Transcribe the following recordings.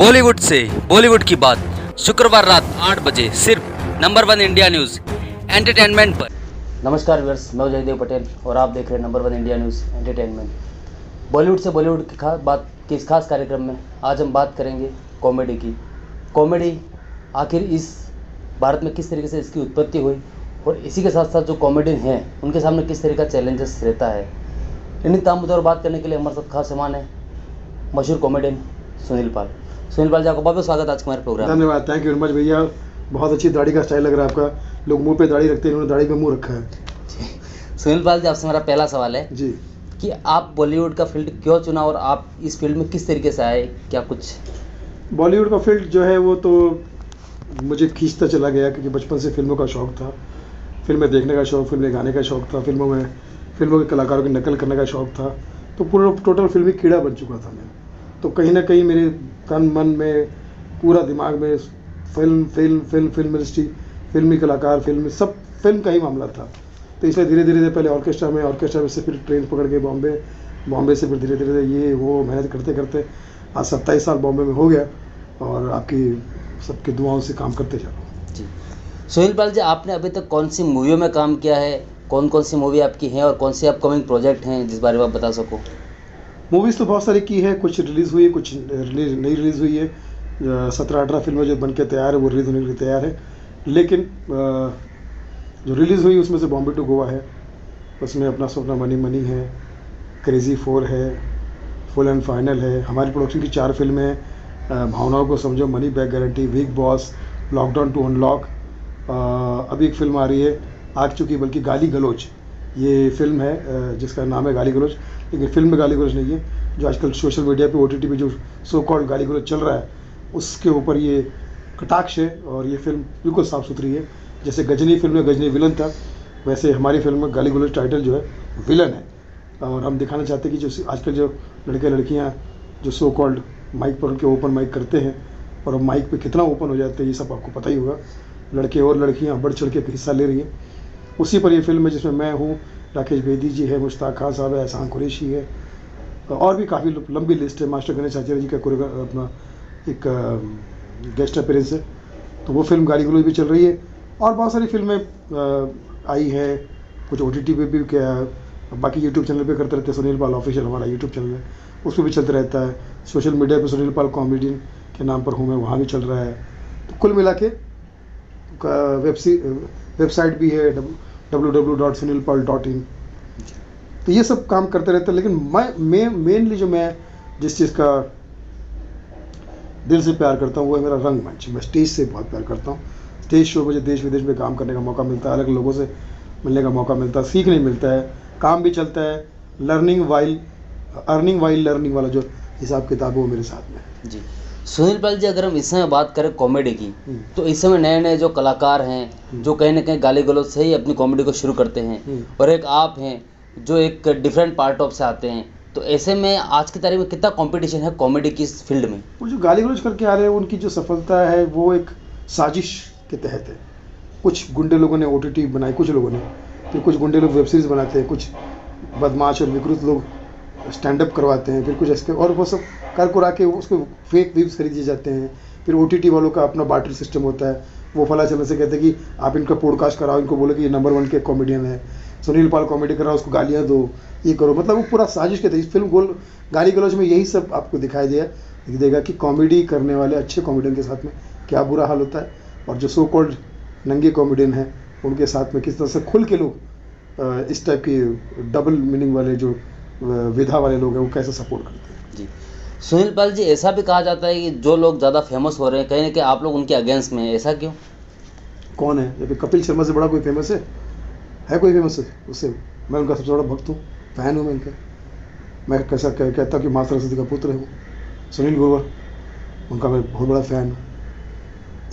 बॉलीवुड से बॉलीवुड की बात शुक्रवार रात 8 बजे सिर्फ नंबर 1 इंडिया न्यूज़ एंटरटेनमेंट पर। नमस्कार व्यूअर्स, मैं जयदेव पटेल और आप देख रहे हैं number 1 India news entertainment. Bollywood से बॉलीवुड की इस खास कार्यक्रम में आज हम बात करेंगे कॉमेडी की। कॉमेडी आखिर इस भारत में किस तरीके से इसकी उत्पत्ति हुई और इसी के साथ साथ जो कॉमेडियन हैं उनके सामने किस तरह का चैलेंजेस रहता है। इन्हीं तमाम मुद्दों पर बात करने के लिए हमारे साथ खास मेहमान है मशहूर कॉमेडियन सुनील पाल। सुनील पाल जी, आपको बहुत बहुत स्वागत है आज के हमारे प्रोग्राम में। धन्यवाद, थैंक यू वेरी मच भैया। बहुत अच्छी दाढ़ी का स्टाइल लग रहा है आपका। लोग मुंह पे दाढ़ी रखते हैं, इन्होंने दाढ़ी पे मुंह रखा है। सुनील पाल जी, आपसे मेरा पहला सवाल है जी कि आप बॉलीवुड का फील्ड क्यों चुना और आप इस फील्ड में किस तरीके से आए, क्या कुछ? बॉलीवुड का फील्ड जो है वो तो मुझे खींचता चला गया, क्योंकि बचपन से फिल्मों का शौक़ था। फिल्में देखने का शौक़, फिल्में गाने का शौक़ था, फिल्मों के कलाकारों की नकल करने का शौक़ था। तो पूरा टोटल फिल्मी कीड़ा बन चुका था मैं। तो कहीं ना कहीं मेरे तन मन में, पूरा दिमाग में फिल्म इंडस्ट्री, फिल्मी कलाकार, फिल्म का ही मामला था। तो इसलिए धीरे धीरे पहले ऑर्केस्ट्रा में से फिर ट्रेन पकड़ के बॉम्बे से फिर धीरे धीरे ये वो मेहनत करते करते आज 27 साल बॉम्बे में हो गया और आपकी सबकी दुआओं से काम करते जा रहा हूँ। जी सुनील पाल जी, आपने अभी तक कौन सी मूवियों में काम किया है, कौन कौन सी मूवी आपकी हैं और कौन से अपकमिंग प्रोजेक्ट हैं जिस बारे में आप बता सको? मूवीज़ तो बहुत सारी की है, कुछ रिलीज़ हुई है, कुछ नहीं रिलीज़ हुई है। 17-18 फिल्में जो बन के तैयार है वो रिलीज़ होने के लिए तैयार है। लेकिन जो रिलीज़ हुई उसमें से बॉम्बे टू गोवा है, उसमें अपना सपना मनी है, क्रेज़ी 4 है, फुल एंड फाइनल है। हमारी प्रोडक्शन की 4 फिल्में हैं, भावनाओं को समझो, money back guarantee, Bigg Boss, lockdown to unlock. अभी एक फिल्म आ रही है, आ चुकी बल्कि, गाली गलौज। ये फिल्म है जिसका नाम है गाली गलौज, लेकिन फिल्म में गाली गलौज नहीं है। जो आजकल सोशल मीडिया पे OTT पे जो सो कॉल्ड गाली गलौज चल रहा है, उसके ऊपर ये कटाक्ष है। और ये फिल्म बिल्कुल साफ़ सुथरी है। जैसे गजनी फिल्म में गजनी विलन था, वैसे हमारी फिल्म में गाली गलौज टाइटल जो है विलन है। और हम दिखाना चाहते हैं कि जो आजकल जो लड़के लड़कियाँ जो सो कॉल्ड माइक पर उनके ओपन माइक करते हैं, और माइक पे कितना ओपन हो जाते हैं ये सब आपको पता ही होगा। लड़के और लड़कियाँ बढ़ चढ़ के हिस्सा ले रही हैं। उसी पर ये फिल्म है जिसमें मैं हूँ, राकेश बेदी जी है, मुश्ताक खान साहब है, एहसान कुरैशी है, और भी काफ़ी लंबी लिस्ट है। मास्टर गणेश आचार्य जी का अपना एक गेस्ट अपीयरेंस है। तो वो फिल्म गाली गलौज भी चल रही है। और बहुत सारी फिल्में आई हैं, कुछ OTT पे भी, क्या बाकी यूट्यूब चैनल पे करते रहते हैं। सुनील पाल ऑफिशियल हमारा यूट्यूब चैनल है, उस पर भी चलता रहता है। सोशल मीडिया पे सुनील पाल कॉमेडियन के नाम पर हूँ मैं, वहाँ भी चल रहा है। तो कुल मिला के वेबसाइट भी है www.sunilpal.in। तो ये सब काम करते रहते हैं। लेकिन मैं मेनली जो मैं जिस चीज़ का दिल से प्यार करता हूँ वो है मेरा रंगमंच। मैं स्टेज से बहुत प्यार करता हूँ। स्टेज शो, मुझे देश विदेश में काम करने का मौका मिलता है, अलग लोगों से मिलने का मौका मिलता है, सीखने मिलता है, काम भी चलता है। अर्निंग वाइल लर्निंग वाला जो हिसाब किताब है वो मेरे साथ में है। जी सुनील पाल जी, अगर हम इस समय बात करें कॉमेडी की, तो इस समय नए नए जो कलाकार हैं जो कहीं ना कहीं गाली गलौज से ही अपनी कॉमेडी को शुरू करते हैं, और एक आप हैं जो एक डिफरेंट पार्ट ऑफ से आते हैं। तो ऐसे में आज की तारीख में कितना कंपटीशन है कॉमेडी की इस फील्ड में? वो जो गाली गलौज करके आ रहे हैं उनकी जो सफलता है वो एक साजिश के तहत है। कुछ गुंडे लोगों ने OTT बनाई, कुछ लोगों ने, फिर कुछ गुंडे लोग वेब सीरीज़ बनाते हैं, कुछ बदमाश और विकृत लोग स्टैंड अप करवाते हैं, फिर कुछ ऐसे, और वो सब कर कुरा के उसको फेक व्यूज़ खरीदे जाते हैं। फिर OTT वालों का अपना बार्टर सिस्टम होता है। वो फला चलने से कहते हैं कि आप इनका पॉडकास्ट कराओ, इनको बोलो कि ये नंबर 1 के कॉमेडियन है, सुनील पाल कॉमेडी कराओ, उसको गालियाँ दो, ये करो। मतलब वो पूरा साजिश के तहत फिल्म गाली गलौज में यही सब आपको दिखाई देगा कि कॉमेडी करने वाले अच्छे कॉमेडियन के साथ में क्या बुरा हाल होता है, और जो सो कॉल्ड नंगे कॉमेडियन हैं उनके साथ में किस तरह से खुल के लोग इस टाइप की डबल मीनिंग वाले जो विधा वाले लोग हैं वो कैसे सपोर्ट करते हैं। जी सुनील पाल जी, ऐसा भी कहा जाता है कि जो लोग ज़्यादा फेमस हो रहे हैं कहीं ना कहीं आप लोग उनके अगेंस्ट में हैं, ऐसा क्यों? कौन है? जब कपिल शर्मा से बड़ा कोई फेमस है कोई फेमस है उससे? मैं उनका सबसे बड़ा भक्त हूँ, फ़ैन हूँ मैं इनका। मैं कैसा कहता हूँ कि माँ सरस्वती का पुत्र है वो, सुनील ग्रोवर, उनका मैं बहुत बड़ा फ़ैन हूँ।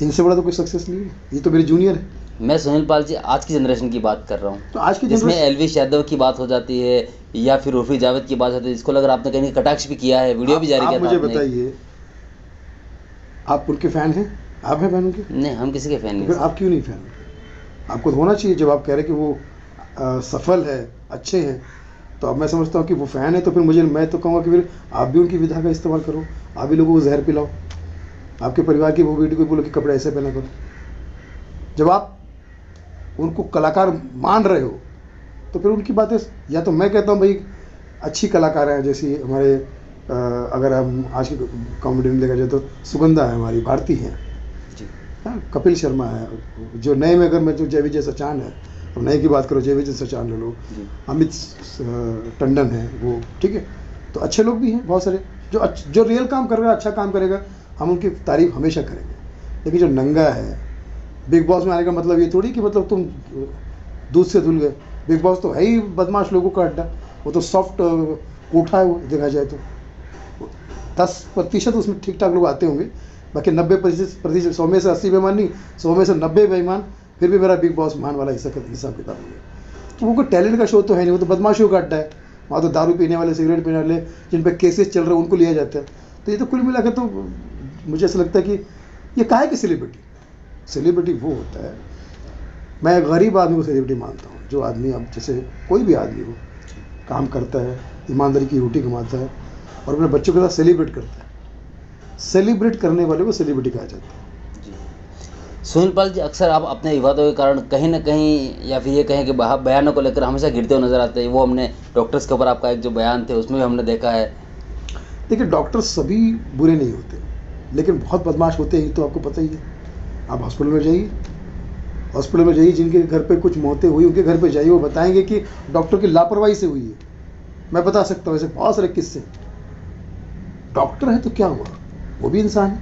इनसे बड़ा तो कोई सक्सेस नहीं है, ये तो मेरे जूनियर है। मैं सुनील पाल जी आज की जनरेशन की बात कर रहा हूँ, तो आज की जिसमें एलविश यादव की बात हो जाती है या फिर उर्फी जावेद की बात होती है, जिसको अगर आपने कहीं कटाक्ष भी किया है, वीडियो भी जारी किया था। मुझे बताइए, आप उनके फ़ैन हैं? आप हैं फ़ैन उनके? नहीं, हम किसी के फ़ैन नहीं। फिर आप क्यों नहीं फ़ैन? आपको तो होना चाहिए। जब आप कह रहे हैं कि वो सफल है, अच्छे हैं, तो अब मैं समझता हूँ कि वो फ़ैन है, तो फिर मैं तो कहूँगा कि फिर आप भी उनकी विधा का इस्तेमाल करो, आप भी लोगों को जहर पिलाओ। आपके परिवार की वो बेटी को बोलो कि कपड़े ऐसे पहना करो। जब आप उनको कलाकार मान रहे हो तो फिर उनकी बातें, या तो मैं कहता हूँ भाई अच्छी कलाकार हैं, जैसी हमारे अगर हम आज की कॉमेडी में देखा जाए तो सुगंधा है हमारी, भारती हैं, कपिल शर्मा है, जो नए में अगर मैं जो जय विजय सचान है, अब नए की बात करो जय विजय सचान ले लो, अमित टंडन है वो, ठीक है। तो अच्छे लोग भी हैं बहुत सारे, जो रियल काम करेगा, अच्छा काम करेगा, हम उनकी तारीफ हमेशा करेंगे। लेकिन जो नंगा है, बिग बॉस में आने का मतलब ये थोड़ी कि मतलब तुम दूध से धुल गए। बिग बॉस तो है ही बदमाश लोगों का अड्डा, वो तो सॉफ्ट कोठा है वो, देखा जाए तो 10% उसमें ठीक ठाक लोग आते होंगे, बाकी 90%, 100 में से 80 बेईमान नहीं, 100 में से 90 बेईमान, फिर भी मेरा बिग बॉस मान वाला हिसाब किताब है। तो वो कोई टैलेंट का शो तो है नहीं, वो तो बदमाशियों का अड्डा है। वहाँ तो दारू पीने वाले, सिगरेट पीने वाले, जिन पर केसेस चल रहे हैं उनको लिया जाता है। तो ये तो कुल मिलाकर तो मुझे ऐसा लगता है कि ये काहे की सेलिब्रिटी वो होता है, मैं गरीब आदमी को सेलिब्रिटी मानता हूँ, जो आदमी अब जैसे कोई भी आदमी हो, काम करता है, ईमानदारी की रोटी कमाता है और अपने बच्चों के साथ सेलिब्रेट करता है। सेलिब्रेट करने वाले को सेलिब्रिटी कहा जाता है। सुनील पाल जी, अक्सर आप अपने विवादों के कारण कहीं ना कहीं, या फिर ये कहें कि बयानों को लेकर हमेशा गिरते हुए नजर आते हैं। वो हमने डॉक्टर्स के ऊपर आपका एक जो बयान थे उसमें भी हमने देखा है। देखिए, डॉक्टर सभी बुरे नहीं होते, लेकिन बहुत बदमाश होते हैं, ये तो आपको पता ही है। आप हॉस्पिटल में जाइए, जिनके घर पे कुछ मौतें हुई उनके घर पे जाइए, वो बताएंगे कि डॉक्टर की लापरवाही से हुई है। मैं बता सकता हूँ ऐसे बहुत सारे किस्से। डॉक्टर है तो क्या हुआ, वो भी इंसान है,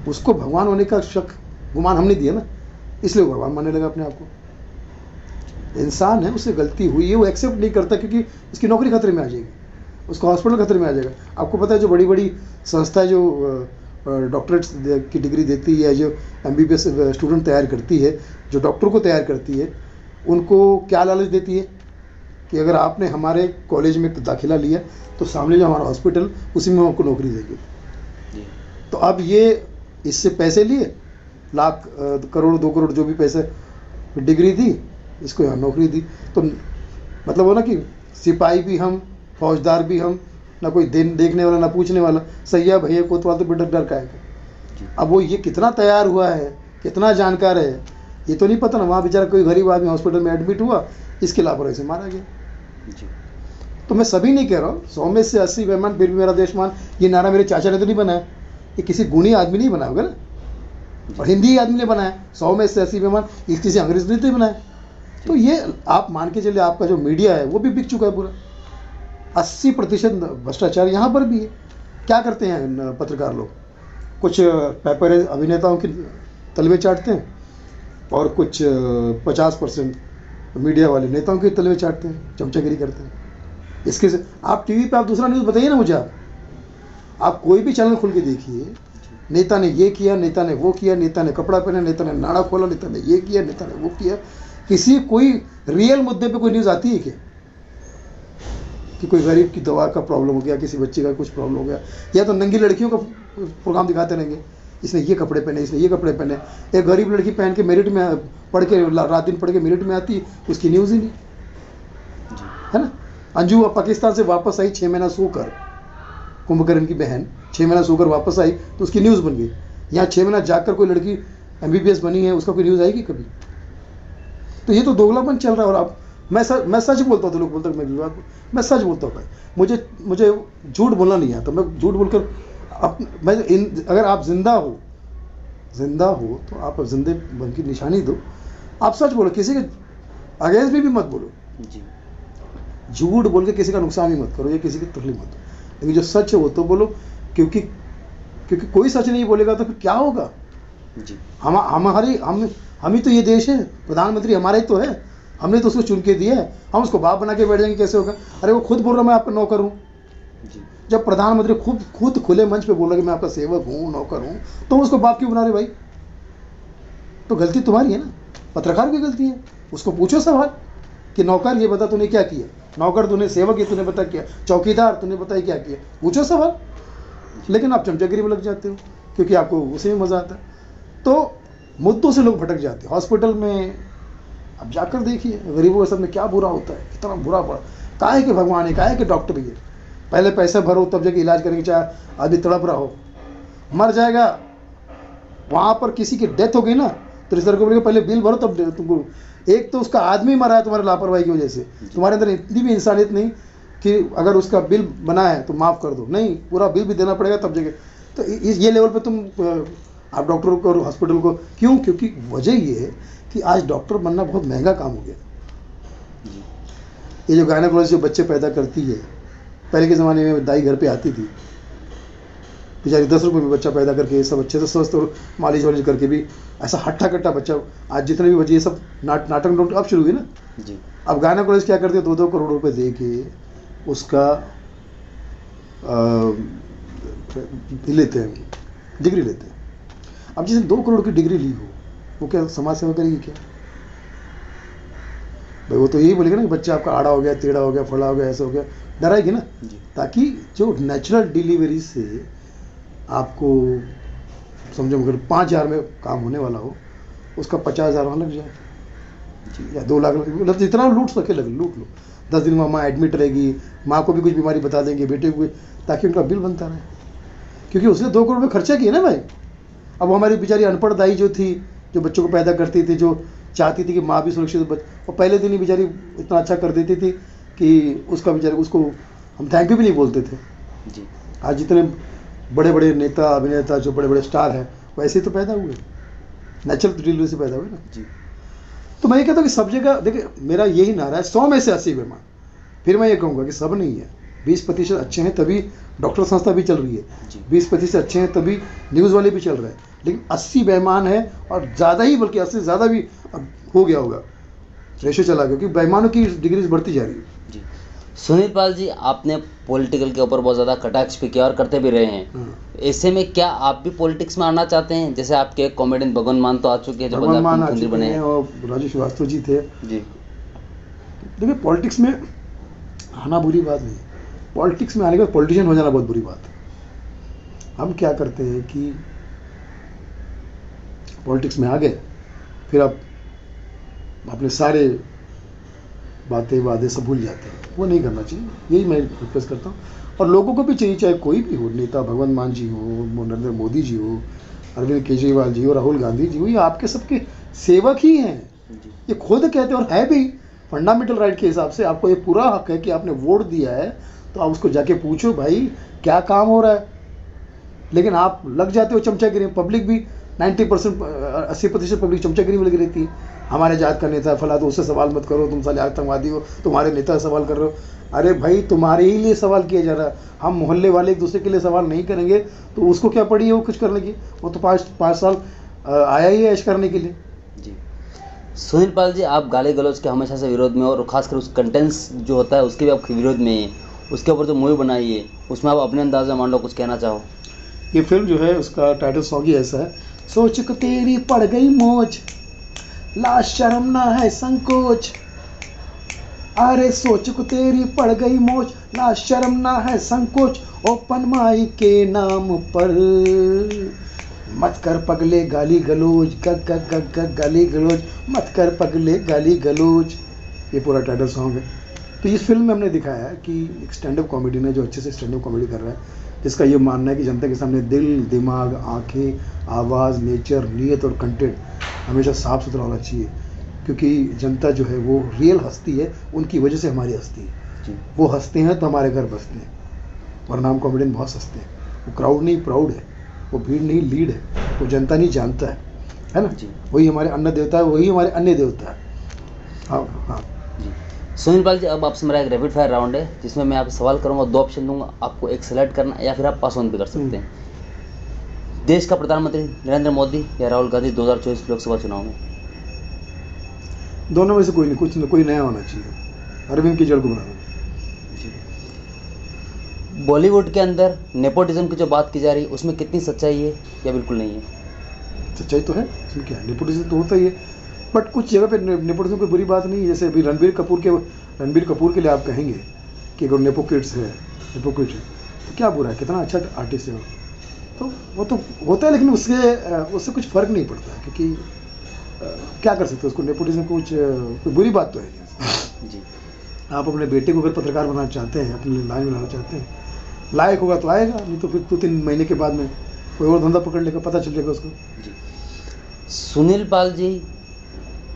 उसको भगवान होने का शक गुमान हमने दिया ना, इसलिए वो भगवान मानने लगा अपने आप को। इंसान है, उससे गलती हुई है, वो एक्सेप्ट नहीं करता क्योंकि उसकी नौकरी खतरे में आ जाएगी, उसका हॉस्पिटल खतरे में आ जाएगा। आपको पता है जो बड़ी बड़ी संस्थाएं जो डॉक्टरेट की डिग्री देती है, जो MBBS स्टूडेंट तैयार करती है, जो डॉक्टर को तैयार करती है, उनको क्या लालच देती है कि अगर आपने हमारे कॉलेज में दाखिला लिया तो सामने जो हमारा हॉस्पिटल, उसी में आपको नौकरी देगी। तो अब ये इससे पैसे लिए, लाख करोड़ 2 करोड़ जो भी पैसे, डिग्री दी, इसको यहाँ नौकरी दी। तो मतलब वो ना कि सिपाही भी हम, फौजदार भी हम, ना कोई देखने वाला ना पूछने वाला, सैया भैया कोतवाल तो बेटा डर का है। अब वो ये कितना तैयार हुआ है, कितना जानकार है, ये तो नहीं पता ना। वहाँ बेचारा कोई गरीब आदमी हॉस्पिटल में एडमिट हुआ, इसके लापरवाही से मारा गया। तो मैं सभी नहीं कह रहा हूँ, 100 में से 80 बेईमान फिर भी मेरा देश मान, ये नारा मेरे चाचा ने तो नहीं बनाया, ये किसी गुणी आदमी नहीं बनाया होगा ना, और हिंदी आदमी ने बनाया। 100 में से 80 बेईमान, ये किसी अंग्रेज ने तो बनाया। तो ये आप मान के चलिए, आपका जो मीडिया है वो भी बिक चुका है पूरा। 80% भ्रष्टाचार यहाँ पर भी है। क्या करते हैं पत्रकार लोग, कुछ पेपर अभिनेताओं के तलवे चाटते हैं और कुछ 50% मीडिया वाले नेताओं के तलवे चाटते हैं, चमचागिरी करते हैं। इसके से आप टीवी पे आप दूसरा न्यूज़ बताइए ना मुझे, आप कोई भी चैनल खोल के देखिए, नेता ने ये किया, नेता ने वो किया, नेता ने कपड़ा पहना, नेता ने नाड़ा खोला, नेता ने ये किया, नेता ने वो किया। किसी कोई रियल मुद्दे पे कोई न्यूज़ आती है क्या, कि कोई गरीब की दवा का प्रॉब्लम हो गया, किसी बच्चे का कुछ प्रॉब्लम हो गया, या तो नंगी लड़कियों का प्रोग्राम दिखाते रहेंगे, इसने ये कपड़े पहने, इसने ये कपड़े पहने। एक गरीब लड़की पहन के मेरिट में पढ़ के, रात दिन पढ़ के मेरिट में आती, उसकी न्यूज़ ही नहीं, है ना। अंजू पाकिस्तान से वापस आई 6 महीना सोकर, कुंभकर्ण की बहन 6 महीना सोकर वापस आई तो उसकी न्यूज़ बन गई। यहाँ 6 महीना जाकर कोई लड़की MBBS बनी है, उसका कोई न्यूज़ आएगी कभी? तो ये तो दोगलापन चल रहा है। और आप, मैं सच बोलता हूँ तो लोग बोलते हैं मैं विवाद, मैं सच बोलता हूँ भाई, मुझे झूठ बोलना नहीं आता। मैं झूठ बोलकर अगर आप जिंदा हो तो आप जिंदे बन की निशानी दो, आप सच बोलो, किसी के अगेंस्ट भी मत बोलो जी। झूठ बोल के किसी का नुकसान भी मत करो, या किसी की तकलीफ मत दो, लेकिन जो सच है वो तो बोलो, क्योंकि कोई सच नहीं बोलेगा तो फिर क्या होगा जी। हम ही तो ये देश है, प्रधानमंत्री हमारा ही तो है, हमने तो उसको चुन के दिया है, हम उसको बाप बना के बैठ जाएंगे, कैसे होगा? अरे वो खुद बोल रहा मैं आपका नौकर हूँ। जब प्रधानमंत्री खुद खुले मंच पे बोल रहा कि मैं आपका सेवक हूँ, नौकर हूँ, तो उसको बाप क्यों बना रहे भाई? तो गलती तुम्हारी है ना, पत्रकार की गलती है। उसको पूछो सवाल कि नौकर ये बता तूने क्या किया, नौकर तूने, सेवक ये तूने बता किया, चौकीदार तूने बताया क्या किया, पूछो सवाल। लेकिन आप चमचागिरी में लग जाते हो क्योंकि आपको उसी में मज़ा आता है। तो मुद्दों से लोग भटक जाते हैं। हॉस्पिटल में अब जाकर देखिए, गरीबों के साथ में क्या बुरा होता है, कितना बुरा पड़ा। काहे के भगवान है, काहे के डॉक्टर भी है, पहले पैसे भरो तब जाके इलाज करेंगे, चाहे आदमी तड़प रहा हो, मर जाएगा वहाँ पर किसी की डेथ हो गई ना तो रिश्तेदार को बोलेगा पहले बिल भरो तब तुमको। एक तो उसका आदमी मरा है तुम्हारी लापरवाही की वजह से, तुम्हारे अंदर इतनी भी इंसानियत नहीं कि अगर उसका बिल बना है तो माफ़ कर दो, नहीं पूरा बिल भी देना पड़ेगा तब जगह। तो ये लेवल पे तुम आप डॉक्टर को और हॉस्पिटल को क्यों, क्योंकि वजह ये है कि आज डॉक्टर बनना बहुत महंगा काम हो गया। ये जो गायनेकोलॉजिस्ट जो बच्चे पैदा करती है, पहले के ज़माने में दाई घर पे आती थी बेचारी 10 रुपये में बच्चा पैदा करके ये सब अच्छे से स्वस्थ और मालिश वालिश करके भी ऐसा हट्टा कट्टा बच्चा। आज जितने भी बच्चे ये सब नाटक डॉक्टर अब शुरू हुई ना जी। अब गायनेकोलॉजिस्ट क्या करते हैं 2-2 करोड़ रुपए दे के उसका लेते हैं, डिग्री लेते हैं। अब जिसने 2 करोड़ की डिग्री ली हो वो क्या समाज सेवा करेगी क्या भाई? वो तो यही बोलेगा ना कि बच्चा आपका आड़ा हो गया, टेढ़ा हो गया, फला हो गया, ऐसा हो गया, डराएगी ना। ताकि जो नेचुरल डिलीवरी से आपको समझो अगर 5,000 में काम होने वाला हो उसका 50,000 वहाँ लग जाए जी, या 2 लाख मतलब जितना लूट सके लूट लो। 10 दिन में माँ एडमिट रहेगी, माँ को भी कुछ बीमारी बता देंगे, बेटे को, ताकि उनका बिल बनता रहे, क्योंकि उसने 2 करोड़ में खर्चा किया ना भाई। अब हमारी बेचारी अनपढ़ दाई जो थी, जो बच्चों को पैदा करती थी, जो चाहती थी कि माँ भी सुरक्षित और पहले दिन ही बेचारी इतना अच्छा कर देती थी कि उसका बेचारे उसको हम थैंक यू भी नहीं बोलते थे जी। आज जितने बड़े बड़े नेता अभिनेता जो बड़े बड़े स्टार हैं वैसे ही तो पैदा हुए, नेचुरल डिलीवरी से पैदा हुए ना जी। तो मैं ये कहता हूँ कि सब जगह देखिए मेरा यही नारा है 100 में से 80 बेमान। फिर मैं ये कहूँगा कि सब नहीं है, 20% अच्छे हैं तभी डॉक्टर संस्था भी चल रही है, 20% अच्छे हैं तभी न्यूज़ वाले भी चल रहे हैं, लेकिन 80 बेईमान है और ज़्यादा ही, बल्कि 80 से ज़्यादा भी हो गया होगा, रेशो चला गया, क्योंकि बेईमानों की डिग्रीज बढ़ती जा रही है जी। सुनील पाल जी, आपने पॉलिटिकल के ऊपर बहुत ज़्यादा कटाक्ष भी किया और करते भी रहे हैं। ऐसे में क्या आप भी पॉलिटिक्स में आना चाहते हैं? जैसे आपके कॉमेडियन भगवान मान तो आ चुके हैं, जो भगवान मान आ मुख्यमंत्री चुके बने हैं हैं, और राजू श्रीवास्तव जी थे जी। देखिए पॉलिटिक्स में आना बुरी बात नहीं, पॉलिटिक्स में आने के बाद पॉलिटिशियन हो जाना बहुत बुरी बात है। हम क्या करते हैं कि पॉलिटिक्स में आ गए, फिर आप अपने सारे बातें वादे सब भूल जाते हैं, वो नहीं करना चाहिए, यही मैं रिक्वेस्ट करता हूँ। और लोगों को भी चाहिए, चाहे कोई भी हो, नेता भगवंत मान जी हो, नरेंद्र मोदी जी हो, अरविंद केजरीवाल जी हो, राहुल गांधी जी हो, ये आपके सबके सेवक ही हैं। ये खुद कहते हैं और है भी, फंडामेंटल राइट के हिसाब से आपको ये पूरा हक है कि आपने वोट दिया है तो आप उसको जाके पूछो भाई क्या काम हो रहा है। लेकिन आप लग जाते हो चमचागिरी, पब्लिक भी 90% 80% पब्लिक चमचागिरी में लगी रहती है। हमारे जात का नेता फला, तो उससे सवाल मत करो, तुम साले आतंकवादी हो, तुम्हारे नेता से सवाल कर रहे हो। अरे भाई तुम्हारे ही लिए सवाल किया जा रहा है, हम मोहल्ले वाले एक दूसरे के लिए सवाल नहीं करेंगे तो उसको क्या पड़ी है वो कुछ करने की? वो तो 5 साल आया ही है ऐश करने के लिए जी। सुनील पाल जी, आप गाली गलौज के हमेशा से विरोध में और खासकर उस कंटेंट्स जो होता है उसके भी आप विरोध में हैं। उसके ऊपर जो मूवी बनाई है उसमें आप अपने अंदाज में मान लो कुछ कहना चाहो। ये फिल्म जो है उसका टाइटल सॉन्ग ही ऐसा है, सोच को तेरी पड़ गई मोच, लाश शर्म ना है संकोच। अरे सोच को तेरी पड़ गई मोच, लाश शर्म ना है संकोच। ओपन माई के नाम पर मत कर पगले गाली गलोज, गाली गलोज, मत कर पगले गाली गलोज। ये पूरा टाइटल सॉन्ग है। तो इस फिल्म में हमने दिखाया है कि एक स्टैंड अप कॉमेडियन है जो अच्छे से स्टैंड अप कॉमेडी कर रहा है, जिसका ये मानना है कि जनता के सामने दिल, दिमाग, आंखें, आवाज़, नेचर, नीयत और कंटेंट हमेशा साफ़ सुथरा होना चाहिए, क्योंकि जनता जो है वो रियल हस्ती है, उनकी वजह से हमारी हस्ती है। वो हंसते हैं तो हमारे घर बसते हैं, वरना हम कॉमेडियन बहुत सस्ते हैं। वो क्राउड नहीं प्राउड है, वो भीड़ नहीं लीड है, वो जनता नहीं जानता है ना। वही हमारे अन्न देवता है, वही हमारे अन्य देवता है। हाँ हाँ जी। सुनील पाल जी, अब आपसे मेरा एक रैपिड फायर राउंड है जिसमें मैं आपसे सवाल करूंगा, 2 ऑप्शन दूंगा, आपको एक सेलेक्ट करना या फिर आप पास ऑन भी कर सकते हैं। देश का प्रधानमंत्री नरेंद्र मोदी या राहुल गांधी 2024 लोकसभा चुनाव में? दोनों में से कोई नहीं, कुछ कोई नया होना चाहिए। अरविंद केजरीवाल को बनाना। बॉलीवुड के अंदर नेपोटिज्म की जो बात की जा रही है उसमें कितनी सच्चाई है या बिल्कुल नहीं है? सच्चाई तो है, इसमें क्या है, नेपोटिज्म तो होता ही है, बट कुछ जगह पे नेपोटिज्म कोई बुरी बात नहीं है। जैसे अभी रणबीर कपूर के लिए आप कहेंगे कि अगर नेपोक्रेट है तो क्या बुरा है, कितना अच्छा आर्टिस्ट है तो वो तो होता है, लेकिन उससे कुछ फ़र्क नहीं पड़ता है, क्योंकि क्या कर सकते हो उसको, नेपोटिज्म कोई बुरी बात तो है नहीं जी। आप अपने बेटे को अगर पत्रकार बनाना चाहते हैं, अपने लाइन बनाना चाहते हैं, लायक होगा तो आएगा, नहीं तो फिर 2-3 महीने के बाद में कोई और धंधा पकड़ लेगा, पता चल जाएगा उसको। जी। सुनील पाल जी,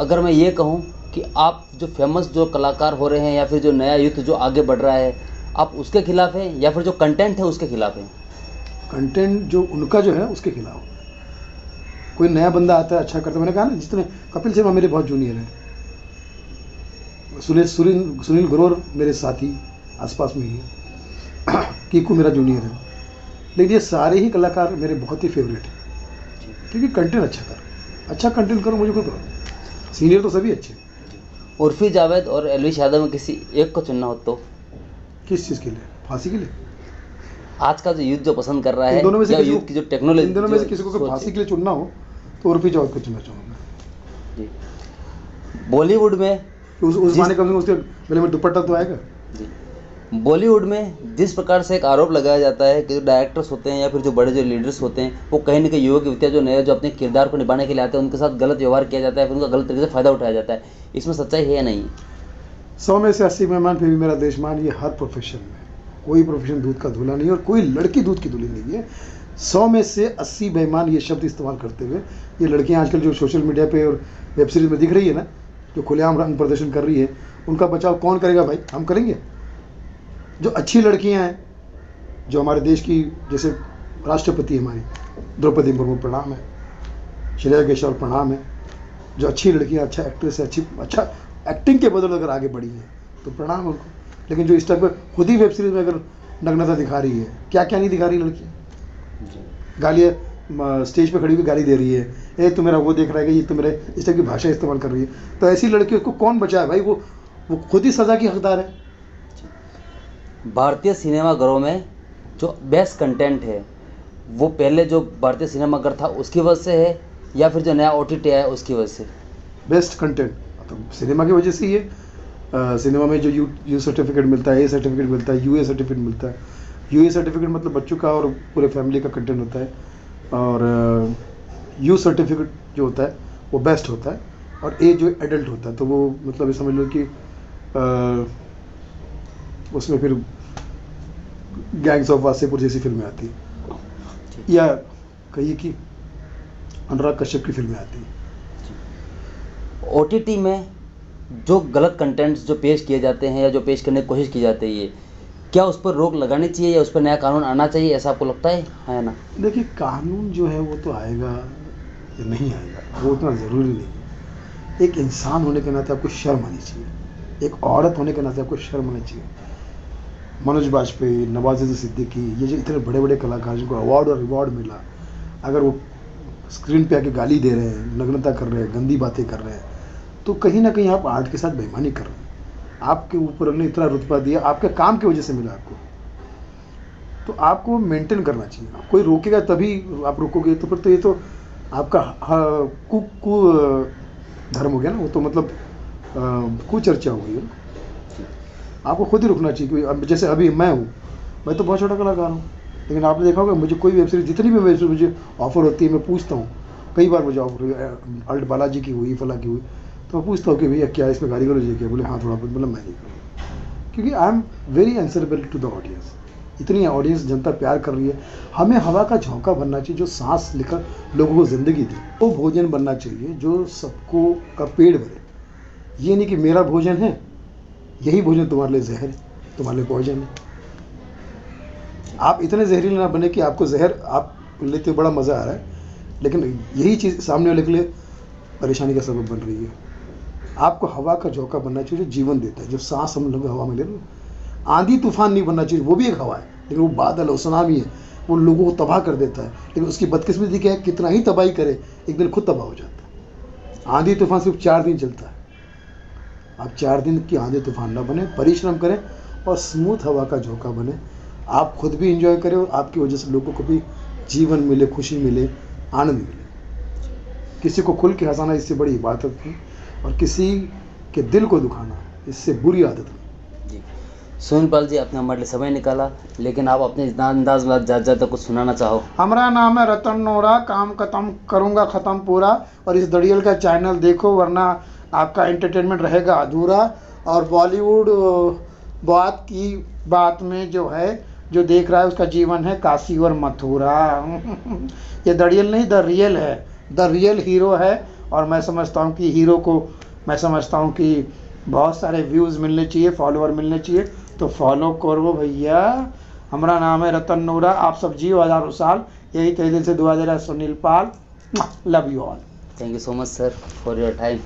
अगर मैं ये कहूँ कि आप जो फेमस जो कलाकार हो रहे हैं या फिर जो नया यूथ जो आगे बढ़ रहा है, आप उसके खिलाफ हैं या फिर जो कंटेंट है उसके खिलाफ हैं? कंटेंट जो उनका जो है उसके खिलाफ। कोई नया बंदा आता है अच्छा करता है, मैंने कहा ना, जितने कपिल शर्मा मेरे बहुत जूनियर हैं, सुनील ग्रोवर मेरे साथी आसपास में ही है, कीकू मेरा जूनियर है, लेकिन ये सारे ही कलाकार मेरे बहुत ही फेवरेट हैं, क्योंकि कंटेंट अच्छा कंटेंट करो, मुझे कोई प्रॉब्लम। सीनियर तो सभी अच्छे हैं। उर्फी जावेद और एलविश यादव में किसी एक को चुनना हो तो? किस चीज़ के लिए? फांसी के लिए? आज का जो यूथ जो पसंद कर रहा है, इन दोनों में से या किसी यूथ को- की जो टेक्नोलॉजी, इन दोनों में से जो किसी को सोच फांसी है। के लिए चुनना हो तो उर्फी जावेद को चुनना चाहूँगा। जी। बॉलीवुड में उस माने कम से कम उसके गले में दुपट्टा तो आएगा। जी, बॉलीवुड में जिस प्रकार से एक आरोप लगाया जाता है कि जो डायरेक्टर्स होते हैं या फिर जो बड़े जो लीडर्स होते हैं, वो कहीं ना कहीं युवक युवतियाँ जो नए जो अपने किरदार को निभाने के लिए आते हैं, उनके साथ गलत व्यवहार किया जाता है, फिर उनका गलत तरीके से फ़ायदा उठाया जाता है। इसमें सच्चाई है या नहीं? 100 में से 80 मेहमान, फिर भी मेरा देशमान। ये हर प्रोफेशन में, कोई प्रोफेशन दूध का धुला नहीं है और कोई लड़की दूध की धुली नहीं है। 100 में से 80 बेईमान ये शब्द इस्तेमाल करते हुए, ये लड़कियां आजकल जो सोशल मीडिया पे और वेब सीरीज में दिख रही है ना, जो खुलेआम रंग प्रदर्शन कर रही है, उनका बचाव कौन करेगा भाई? हम करेंगे। जो अच्छी लड़कियां हैं, जो हमारे देश की, जैसे राष्ट्रपति हमारी द्रौपदी मुर्मू प्रणाम है, श्रेया घोषाल प्रणाम है, जो अच्छी लड़कियां, अच्छा एक्ट्रेस है, अच्छा एक्टिंग के बदौलत अगर आगे बढ़ी हैं तो प्रणाम है उनको। लेकिन जो इस टाइप पर खुद ही वेब सीरीज में अगर नग्नता दिखा रही है, क्या क्या नहीं दिखा रही लड़कियाँ, गालियाँ स्टेज पे खड़ी हुई गाली दे रही है, ए तू मेरा वो देख रहा है, ये तो मेरे, इस टाइप की भाषा इस्तेमाल कर रही है, तो ऐसी लड़कियों को कौन बचाए भाई? वो खुद ही सज़ा की हकदार है। भारतीय सिनेमाघरों में जो बेस्ट कंटेंट है, वो पहले जो भारतीय सिनेमाघर था उसकी वजह से है या फिर जो नया OTT है उसकी वजह से? बेस्ट कंटेंट तो सिनेमा की वजह से ही है। सिनेमा में जो यू सर्टिफिकेट मिलता है, ए सर्टिफिकेट मिलता है, यूए सर्टिफिकेट मिलता है। यूए सर्टिफिकेट मतलब बच्चों का और पूरे फैमिली का कंटेंट होता है, और यू सर्टिफिकेट जो होता है वो बेस्ट होता है, और ए जो एडल्ट होता है, तो वो मतलब ये समझ लो कि उसमें फिर गैंग्स ऑफ वासेपुर जैसी फिल्में आती हैं, या कहिए कि अनुराग कश्यप की फिल्में आती हैं। OTT में जो गलत कंटेंट्स जो पेश किए जाते हैं या जो पेश करने की कोशिश की जाती है, क्या उस पर रोक लगानी चाहिए या उस पर नया कानून आना चाहिए, ऐसा आपको लगता है ना? देखिए, कानून जो है वो तो आएगा या नहीं आएगा, वो उतना ज़रूरी नहीं है। एक इंसान होने के नाते आपको शर्म आनी चाहिए, एक औरत होने के नाते आपको शर्म आनी चाहिए। मनोज बाजपेयी, नवाजुद्दीन सिद्दीकी, ये जो इतने बड़े बड़े कलाकार जिनको अवार्ड और रिवॉर्ड मिला, अगर वो स्क्रीन पे आके गाली दे रहे हैं, नग्नता कर रहे हैं, गंदी बातें कर रहे हैं, तो कहीं ना कहीं आप आर्ट के साथ बेईमानी कर रहे हैं। आपके ऊपर ने इतना रुतबा दिया, आपके काम की वजह से मिला आपको, तो आपको मेंटेन करना चाहिए। कोई रोकेगा तभी आप रोकोगे, तो फिर तो ये तो आपका कु धर्म हो गया ना, वो तो मतलब कुचर्चा हो गई। आपको खुद ही रुकना चाहिए। अब जैसे अभी मैं तो बहुत छोटा कलाकार हूँ, लेकिन आपने देखा होगा मुझे कोई वेब सीरीज, जितनी भी वेब सीरीज मुझे ऑफर होती है, मैं पूछता हूँ, कई बार मुझे ऑफर, अल्ट बालाजी की हुई, फला की हुई, तो मैं पूछता हूँ कि भैया क्या इसमें गाली गलौज है क्या? बोले हाँ थोड़ा बहुत। मतलब मैं नहीं करूँगा, क्योंकि I am very answerable to the audience. इतनी ऑडियंस, जनता प्यार कर रही है, हमें हवा का झोंका बनना चाहिए जो सांस लेकर लोगों को ज़िंदगी दे। वो भोजन बनना चाहिए जो सबको का पेट भरे। ये नहीं कि मेरा भोजन है, यही भोजन तुम्हारे लिए जहर है, तुम्हारे लिए भोजन है। आप इतने जहरीले ना बने कि आपको जहर आप लेते बड़ा मज़ा आ रहा है, लेकिन यही चीज़ सामने वाले के लिए परेशानी का सबब बन रही है। आपको हवा का झोंका बनना चाहिए जो जीवन देता है, जो सांस हम लोग हवा में ले रहे हैं। आंधी तूफान नहीं बनना चाहिए, वो भी एक हवा है, लेकिन वो बादल है, सुनामी है, वो लोगों को तबाह कर देता है। लेकिन उसकी बदकिस्मती क्या है, कितना ही तबाही करे एक दिन खुद तबाह हो जाता है। आंधी तूफान सिर्फ 4 दिन चलता है। आप 4 दिन की आंधी तूफान ना बने, परिश्रम करें और स्मूथ हवा का झोंका बने। आप खुद भी एंजॉय करें और आपकी वजह से लोगों को भी जीवन मिले, खुशी मिले, आनंद मिले। किसी को खुल के हंसाना इससे बड़ी इबादत नहीं, और किसी के दिल को दुखाना इससे बुरी आदत नहीं। जी, सुनील पाल जी, आपने हमारे लिए समय निकाला, लेकिन आप अपने अंदाज में ज़्यादा कुछ सुनाना चाहो? हमारा नाम है रतन नोरा, काम खत्म करूँगा ख़त्म पूरा, और इस दड़ियल का चैनल देखो, वरना आपका एंटरटेनमेंट रहेगा अधूरा। और बॉलीवुड बात की बात में जो है जो देख रहा है उसका जीवन है काशी और मथुरा। ये दड़ियल नहीं, द रियल है, द रियल हीरो है। और मैं समझता हूँ कि हीरो को, मैं समझता हूँ कि बहुत सारे व्यूज़ मिलने चाहिए, फॉलोअर मिलने चाहिए, तो फॉलो करो भैया। हमारा नाम है रतन नूरा, आप सब जियो हज़ारों साल, यही तहे दिल से दुआ दे रहा है Sunil Pal. Love you all. Thank you so much sir for your time.